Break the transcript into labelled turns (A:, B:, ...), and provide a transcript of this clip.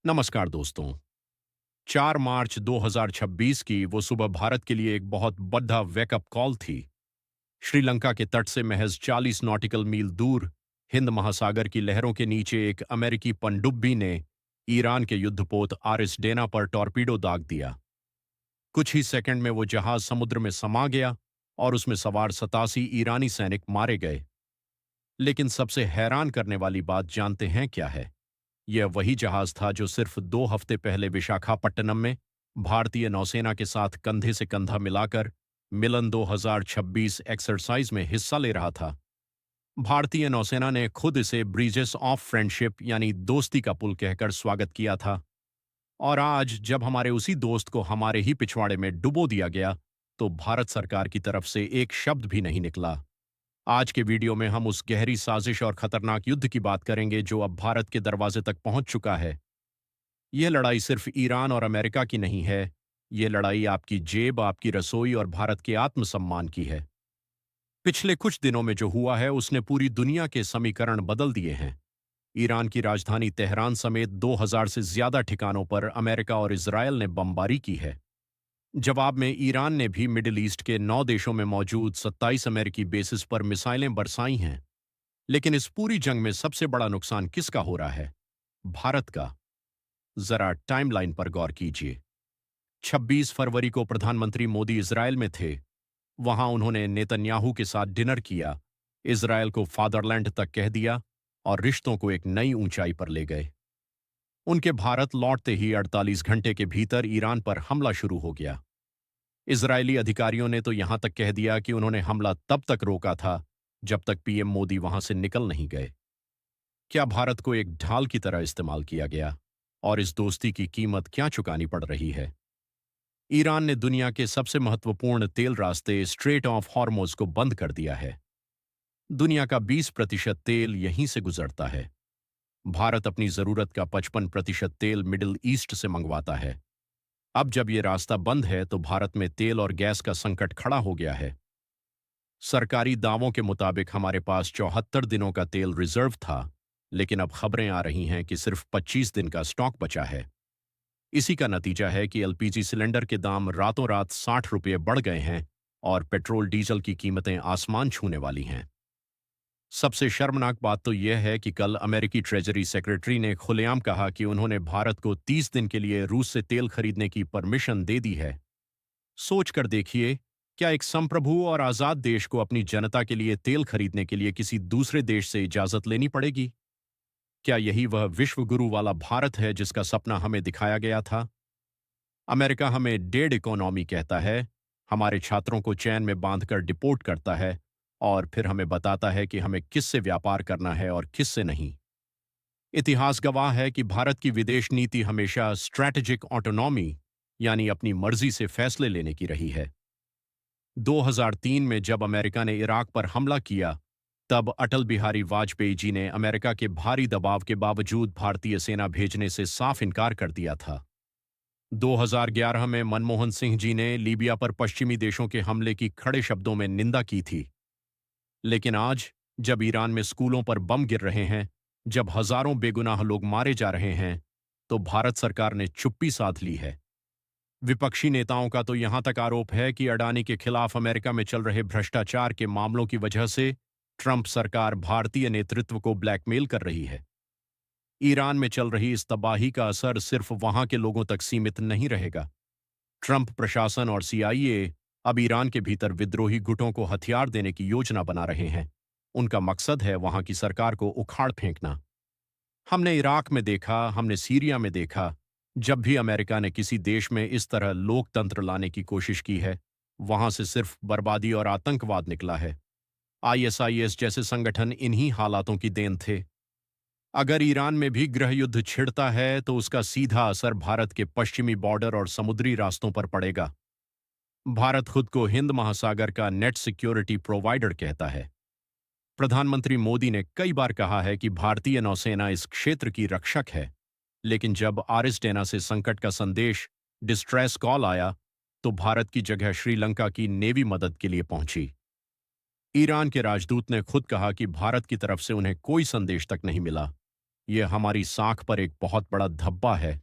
A: नमस्कार दोस्तों। 4 मार्च 2026 की वो सुबह भारत के लिए एक बहुत बड़ा वेकअप कॉल थी। श्रीलंका के तट से महज 40 नॉटिकल मील दूर हिंद महासागर की लहरों के नीचे एक अमेरिकी पनडुब्बी ने ईरान के युद्धपोत आरएस डेना पर टॉर्पीडो दाग दिया। कुछ ही सेकंड में वो जहाज समुद्र में समा गया और उसमें सवार 87 ईरानी सैनिक मारे गए। लेकिन सबसे हैरान करने वाली बात जानते हैं क्या है? यह वही जहाज था जो सिर्फ 2 हफ्ते पहले विशाखापट्टनम में भारतीय नौसेना के साथ कंधे से कंधा मिलाकर मिलन 2026 एक्सरसाइज में हिस्सा ले रहा था। भारतीय नौसेना ने खुद इसे ब्रिजेस ऑफ फ्रेंडशिप यानी दोस्ती का पुल कहकर स्वागत किया था। और आज जब हमारे उसी दोस्त को हमारे ही पिछवाड़े में डुबो दिया गया, तो भारत सरकार की तरफ से एक शब्द भी नहीं निकला। आज के वीडियो में हम उस गहरी साजिश और खतरनाक युद्ध की बात करेंगे जो अब भारत के दरवाजे तक पहुंच चुका है। यह लड़ाई सिर्फ ईरान और अमेरिका की नहीं है। यह लड़ाई आपकी जेब, आपकी रसोई और भारत के आत्मसम्मान की है। पिछले कुछ दिनों में जो हुआ है उसने पूरी दुनिया के समीकरण बदल दिए हैं। ईरान की राजधानी तेहरान समेत 2000 से ज्यादा ठिकानों पर अमेरिका और इजरायल ने बमबारी की है। जवाब में ईरान ने भी मिडिल ईस्ट के 9 देशों में मौजूद 27 अमेरिकी बेसिस पर मिसाइलें बरसाई हैं। लेकिन इस पूरी जंग में सबसे बड़ा नुकसान किसका हो रहा है? भारत का। जरा टाइमलाइन पर गौर कीजिए। 26 फरवरी को प्रधानमंत्री मोदी इजरायल में थे। वहां उन्होंने नेतन्याहू के साथ डिनर किया, इजरायल को फादरलैंड तक कह दिया और रिश्तों को एक नई ऊंचाई पर ले गए। उनके भारत लौटते ही 48 घंटे के भीतर ईरान पर हमला शुरू हो गया। इजरायली अधिकारियों ने तो यहां तक कह दिया कि उन्होंने हमला तब तक रोका था जब तक पीएम मोदी वहां से निकल नहीं गए। क्या भारत को एक ढाल की तरह इस्तेमाल किया गया? और इस दोस्ती की कीमत क्या चुकानी पड़ रही है? ईरान ने दुनिया के सबसे महत्वपूर्ण तेल रास्ते स्ट्रेट ऑफ हॉर्मोज को बंद कर दिया है। दुनिया का 20% तेल यहीं से गुजरता है। भारत अपनी जरूरत का 55% तेल मिडिल ईस्ट से मंगवाता है। अब जब ये रास्ता बंद है तो भारत में तेल और गैस का संकट खड़ा हो गया है। सरकारी दावों के मुताबिक हमारे पास 74 दिनों का तेल रिजर्व था, लेकिन अब खबरें आ रही हैं कि सिर्फ 25 दिन का स्टॉक बचा है। इसी का नतीजा है कि एलपीजी सिलेंडर के दाम रातों रात 60 रुपये बढ़ गए हैं और पेट्रोल डीजल की कीमतें आसमान छूने वाली हैं। सबसे शर्मनाक बात तो यह है कि कल अमेरिकी ट्रेजरी सेक्रेटरी ने खुलेआम कहा कि उन्होंने भारत को 30 दिन के लिए रूस से तेल खरीदने की परमिशन दे दी है। सोच कर देखिए, क्या एक संप्रभु और आजाद देश को अपनी जनता के लिए तेल खरीदने के लिए किसी दूसरे देश से इजाजत लेनी पड़ेगी? क्या यही वह विश्व गुरु वाला भारत है जिसका सपना हमें दिखाया गया था? अमेरिका हमें डेड इकोनॉमी कहता है, हमारे छात्रों को चैन में बांधकर डिपोर्ट करता है और फिर हमें बताता है कि हमें किससे व्यापार करना है और किससे नहीं। इतिहास गवाह है कि भारत की विदेश नीति हमेशा स्ट्रैटेजिक ऑटोनॉमी यानी अपनी मर्जी से फैसले लेने की रही है। 2003 में जब अमेरिका ने इराक पर हमला किया, तब अटल बिहारी वाजपेयी जी ने अमेरिका के भारी दबाव के बावजूद भारतीय सेना भेजने से साफ इनकार कर दिया था। 2011 में मनमोहन सिंह जी ने लीबिया पर पश्चिमी देशों के हमले की खड़े शब्दों में निंदा की थी। लेकिन आज, जब ईरान में स्कूलों पर बम गिर रहे हैं, जब हजारों बेगुनाह लोग मारे जा रहे हैं, तो भारत सरकार ने चुप्पी साध ली है। विपक्षी नेताओं का तो यहां तक आरोप है कि अडानी के खिलाफ अमेरिका में चल रहे भ्रष्टाचार के मामलों की वजह से ट्रंप सरकार भारतीय नेतृत्व को ब्लैकमेल कर रही है। ईरान में चल रही इस तबाही का असर सिर्फ वहां के लोगों तक सीमित नहीं रहेगा। ट्रंप प्रशासन और सीआईए अब ईरान के भीतर विद्रोही गुटों को हथियार देने की योजना बना रहे हैं। उनका मकसद है वहां की सरकार को उखाड़ फेंकना। हमने इराक में देखा, हमने सीरिया में देखा। जब भी अमेरिका ने किसी देश में इस तरह लोकतंत्र लाने की कोशिश की है, वहां से सिर्फ बर्बादी और आतंकवाद निकला है। आईएसआईएस जैसे संगठन इन्हीं हालातों की देन थे। अगर ईरान में भी गृह युद्ध छिड़ता है तो उसका सीधा असर भारत के पश्चिमी बॉर्डर और समुद्री रास्तों पर पड़ेगा। भारत खुद को हिंद महासागर का नेट सिक्योरिटी प्रोवाइडर कहता है। प्रधानमंत्री मोदी ने कई बार कहा है कि भारतीय नौसेना इस क्षेत्र की रक्षक है। लेकिन जब आरएस डेना से संकट का संदेश, डिस्ट्रेस कॉल आया, तो भारत की जगह श्रीलंका की नेवी मदद के लिए पहुंची। ईरान के राजदूत ने खुद कहा कि भारत की तरफ से उन्हें कोई संदेश तक नहीं मिला। ये हमारी साख पर एक बहुत बड़ा धब्बा है